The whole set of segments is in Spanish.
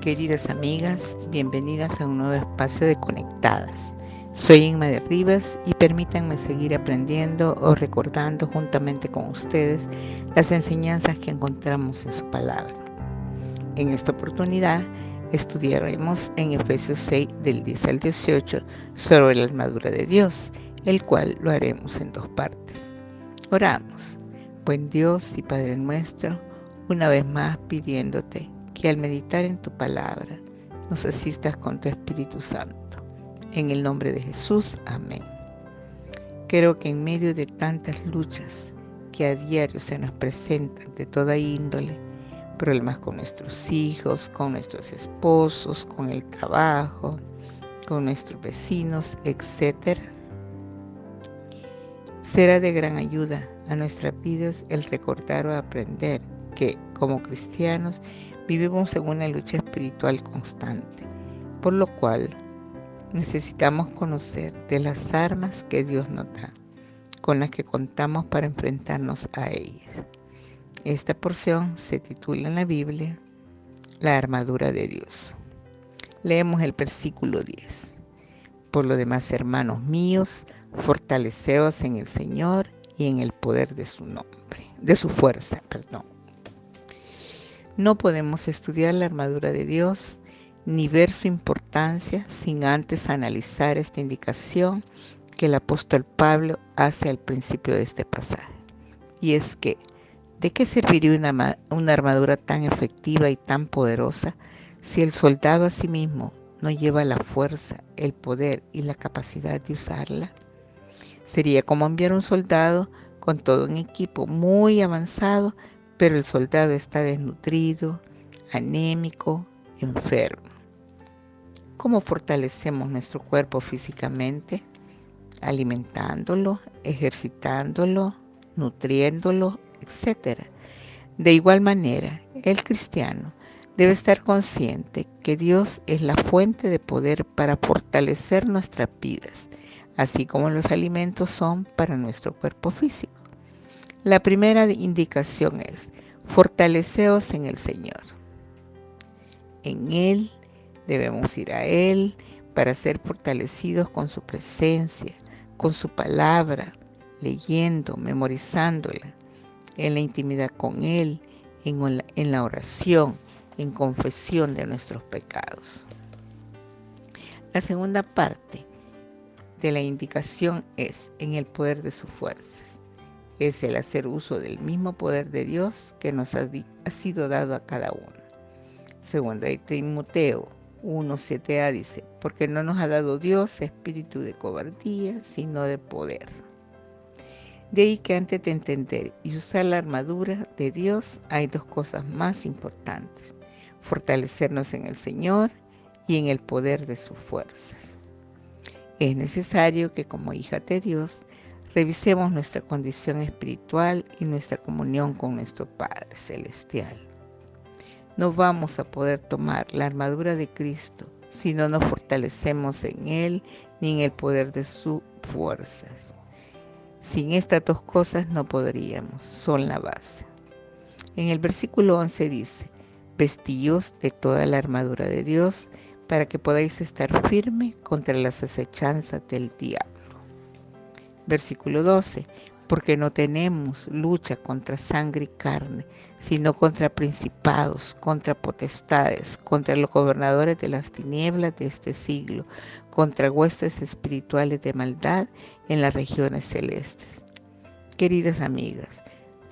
Queridas amigas, bienvenidas a un nuevo espacio de Conectadas. Soy Inma de Rivas y permítanme seguir aprendiendo o recordando juntamente con ustedes las enseñanzas que encontramos en su palabra. En esta oportunidad estudiaremos en Efesios 6 del 10 al 18 sobre la armadura de Dios, el cual lo haremos en dos partes. Oramos. Buen Dios y Padre nuestro, una vez más pidiéndote que al meditar en tu palabra nos asistas con tu Espíritu Santo. En el nombre de Jesús, amén. Creo que en medio de tantas luchas que a diario se nos presentan de toda índole, problemas con nuestros hijos, con nuestros esposos, con el trabajo, con nuestros vecinos, etc., será de gran ayuda a nuestras vidas el recordar o aprender que, como cristianos, vivimos en una lucha espiritual constante, por lo cual necesitamos conocer de las armas que Dios nos da, con las que contamos para enfrentarnos a ellas. Esta porción se titula en la Biblia, La armadura de Dios. Leemos el versículo 10. Por lo demás, hermanos míos, fortaleceos en el Señor y en el poder de su fuerza. No podemos estudiar la armadura de Dios ni ver su importancia sin antes analizar esta indicación que el apóstol Pablo hace al principio de este pasaje. Y es que, ¿de qué serviría una armadura tan efectiva y tan poderosa si el soldado a sí mismo no lleva la fuerza, el poder y la capacidad de usarla? Sería como enviar un soldado con todo un equipo muy avanzado, pero el soldado está desnutrido, anémico, enfermo. ¿Cómo fortalecemos nuestro cuerpo físicamente? Alimentándolo, ejercitándolo, nutriéndolo, etc. De igual manera, el cristiano debe estar consciente que Dios es la fuente de poder para fortalecer nuestras vidas, así como los alimentos son para nuestro cuerpo físico. La primera indicación es: fortaleceos en el Señor. En Él debemos ir a Él para ser fortalecidos con su presencia, con su palabra, leyendo, memorizándola, en la intimidad con Él, en la oración, en confesión de nuestros pecados. La segunda parte de la indicación es en el poder de sus fuerzas. Es el hacer uso del mismo poder de Dios que nos ha sido dado a cada uno. Segunda de Timoteo 1:7a dice: porque no nos ha dado Dios espíritu de cobardía, sino de poder. De ahí que antes de entender y usar la armadura de Dios hay dos cosas más importantes: fortalecernos en el Señor y en el poder de sus fuerzas. Es necesario que como hijas de Dios revisemos nuestra condición espiritual y nuestra comunión con nuestro Padre Celestial. No vamos a poder tomar la armadura de Cristo si no nos fortalecemos en Él ni en el poder de sus fuerzas. Sin estas dos cosas no podríamos, son la base. En el versículo 11 dice: vestíos de toda la armadura de Dios para que podáis estar firme contra las acechanzas del diablo. Versículo 12: porque no tenemos lucha contra sangre y carne, sino contra principados, contra potestades, contra los gobernadores de las tinieblas de este siglo, contra huestes espirituales de maldad en las regiones celestes. Queridas amigas,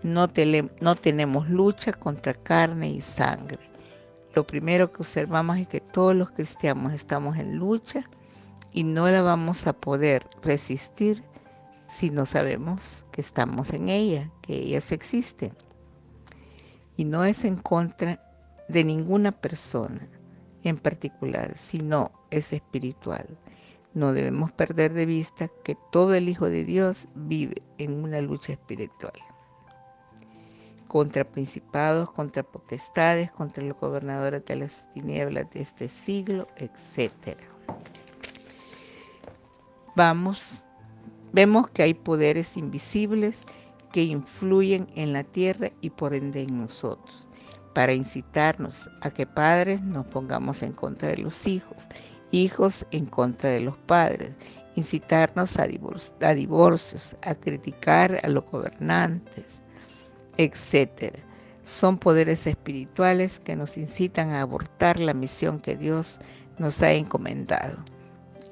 no tenemos lucha contra carne y sangre. Lo primero que observamos es que todos los cristianos estamos en lucha y no la vamos a poder resistir si no sabemos que estamos en ella, que ellas existen. Y no es en contra de ninguna persona en particular, sino es espiritual. No debemos perder de vista que todo el Hijo de Dios vive en una lucha espiritual. Contra principados, contra potestades, contra los gobernadores de las tinieblas de este siglo, etc. Vemos que hay poderes invisibles que influyen en la tierra y por ende en nosotros. para incitarnos a que padres nos pongamos en contra de los hijos, hijos en contra de los padres, incitarnos a divorcios, a criticar a los gobernantes, etc. Son poderes espirituales que nos incitan a abortar la misión que Dios nos ha encomendado.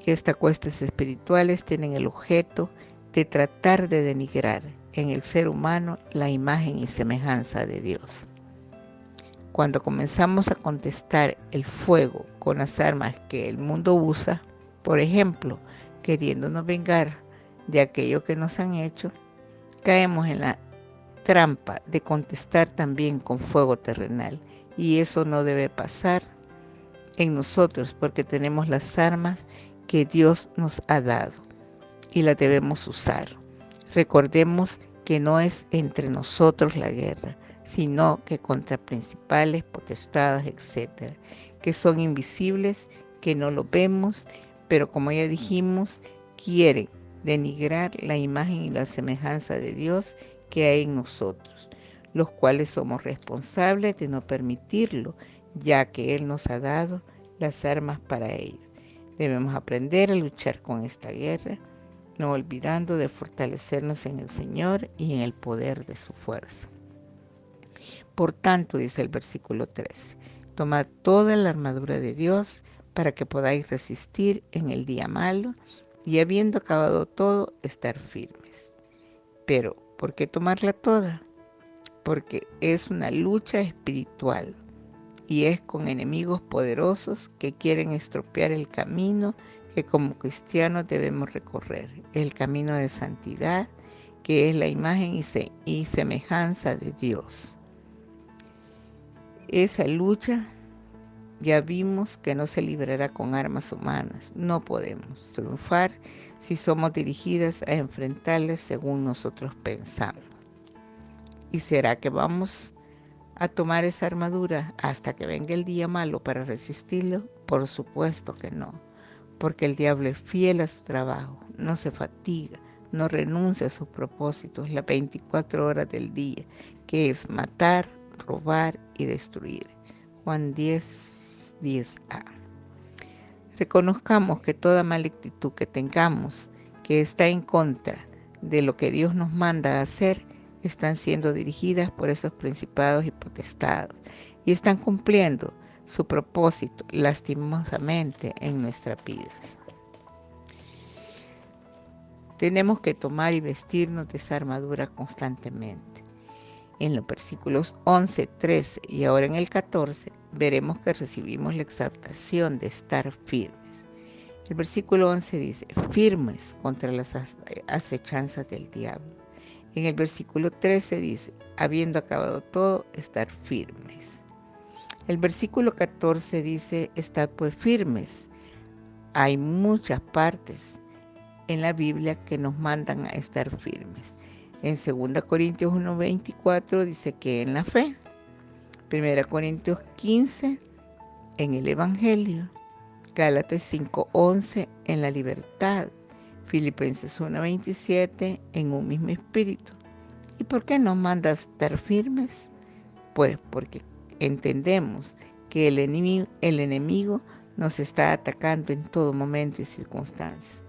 Estas huestes espirituales tienen el objeto de tratar de denigrar en el ser humano la imagen y semejanza de Dios. Cuando comenzamos a contestar el fuego con las armas que el mundo usa, por ejemplo, queriéndonos vengar de aquello que nos han hecho, caemos en la trampa de contestar también con fuego terrenal. Y eso no debe pasar en nosotros porque tenemos las armas que Dios nos ha dado y las debemos usar. Recordemos que no es entre nosotros la guerra, sino que contra principales, potestades, etc., que son invisibles, que no lo vemos, pero como ya dijimos, quieren denigrar la imagen y la semejanza de Dios que hay en nosotros, los cuales somos responsables de no permitirlo, ya que Él nos ha dado las armas para ello. Debemos aprender a luchar con esta guerra, no olvidando de fortalecernos en el Señor y en el poder de su fuerza. Por tanto, dice el versículo 13, tomad toda la armadura de Dios para que podáis resistir en el día malo y habiendo acabado todo, estar firmes. Pero, ¿por qué tomarla toda? Porque es una lucha espiritual y es con enemigos poderosos que quieren estropear el camino que como cristianos debemos recorrer, el camino de santidad, que es la imagen y semejanza de Dios. Esa lucha ya vimos que no se librará con armas humanas. No podemos triunfar si somos dirigidas a enfrentarles según nosotros pensamos. ¿Y será que vamos a tomar esa armadura hasta que venga el día malo para resistirlo? Por supuesto que no, porque el diablo es fiel a su trabajo, no se fatiga, no renuncia a sus propósitos las 24 horas del día, que es matar, robar y destruir. Juan 10:10a. Reconozcamos que toda mala actitud que tengamos, que está en contra de lo que Dios nos manda a hacer, están siendo dirigidas por esos principados y potestades y están cumpliendo su propósito lastimosamente en nuestras vidas. Tenemos que tomar y vestirnos de esa armadura constantemente. En los versículos 11, 13 y ahora en el 14 veremos que recibimos la exhortación de estar firmes. El versículo 11 dice, firmes contra las acechanzas del diablo. En el versículo 13 dice, habiendo acabado todo, estar firmes. El versículo 14 dice, estad pues firmes. Hay muchas partes en la Biblia que nos mandan a estar firmes. En 2 Corintios 1:24 dice que en la fe. 1 Corintios 15 en el Evangelio. Gálatas 5:11 en la libertad. Filipenses 1:27 en un mismo espíritu. ¿Y por qué nos manda a estar firmes? Pues porque entendemos que el enemigo nos está atacando en todo momento y circunstancia.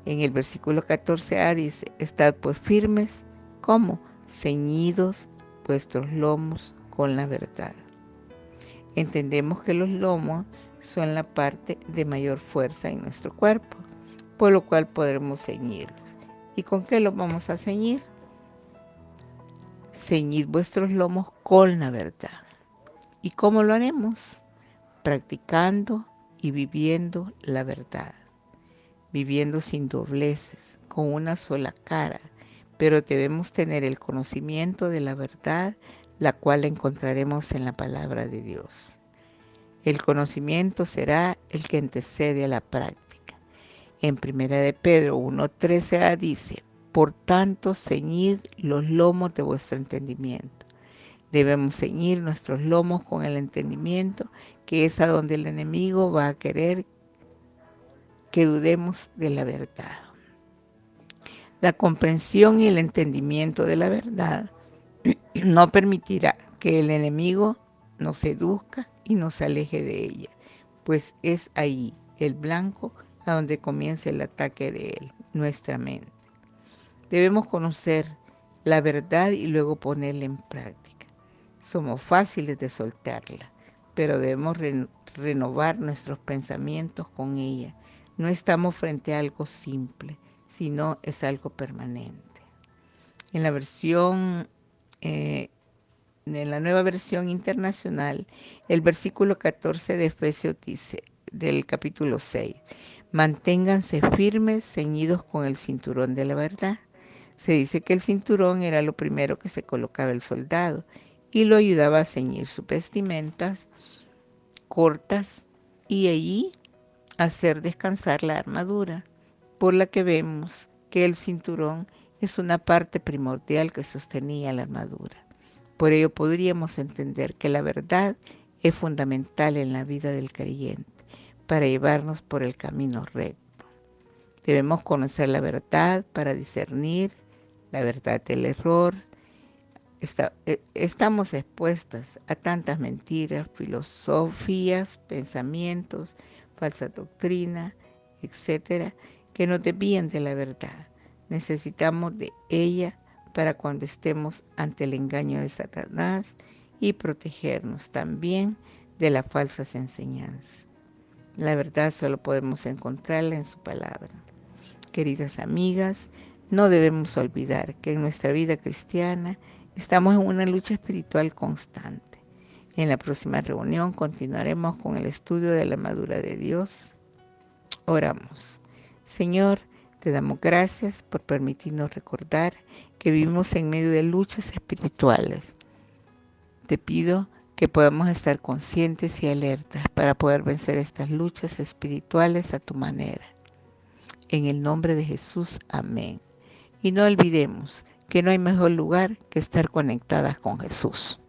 En el versículo 14a dice, estad pues firmes, ¿cómo? Ceñidos vuestros lomos con la verdad. Entendemos que los lomos son la parte de mayor fuerza en nuestro cuerpo, por lo cual podremos ceñirlos. ¿Y con qué los vamos a ceñir? Ceñid vuestros lomos con la verdad. ¿Y cómo lo haremos? Practicando y viviendo la verdad. Viviendo sin dobleces, con una sola cara, pero debemos tener el conocimiento de la verdad, la cual encontraremos en la palabra de Dios. El conocimiento será el que antecede a la práctica. En 1 de Pedro 1:13a dice, por tanto, ceñid los lomos de vuestro entendimiento. Debemos ceñir nuestros lomos con el entendimiento, que es a donde el enemigo va a querer que dudemos de la verdad. La comprensión y el entendimiento de la verdad no permitirá que el enemigo nos seduzca y nos aleje de ella, pues es ahí el blanco a donde comienza el ataque de él, nuestra mente. Debemos conocer la verdad y luego ponerla en práctica. Somos fáciles de soltarla, pero debemos renovar nuestros pensamientos con ella. No estamos frente a algo simple, sino es algo permanente. En la nueva versión internacional, el versículo 14 de Efesios dice, del capítulo 6, manténganse firmes, ceñidos con el cinturón de la verdad. Se dice que el cinturón era lo primero que se colocaba el soldado y lo ayudaba a ceñir sus vestimentas cortas y allí hacer descansar la armadura, por la que vemos que el cinturón es una parte primordial que sostenía la armadura. Por ello podríamos entender que la verdad es fundamental en la vida del creyente para llevarnos por el camino recto. Debemos conocer la verdad para discernir la verdad del error. Estamos expuestas a tantas mentiras, filosofías, pensamientos, falsa doctrina, etcétera, que nos desvían de la verdad. Necesitamos de ella para cuando estemos ante el engaño de Satanás y protegernos también de las falsas enseñanzas. La verdad solo podemos encontrarla en su palabra. Queridas amigas, no debemos olvidar que en nuestra vida cristiana estamos en una lucha espiritual constante. En la próxima reunión continuaremos con el estudio de la armadura de Dios. Oramos. Señor, te damos gracias por permitirnos recordar que vivimos en medio de luchas espirituales. Te pido que podamos estar conscientes y alertas para poder vencer estas luchas espirituales a tu manera. En el nombre de Jesús, amén. Y no olvidemos que no hay mejor lugar que estar conectadas con Jesús.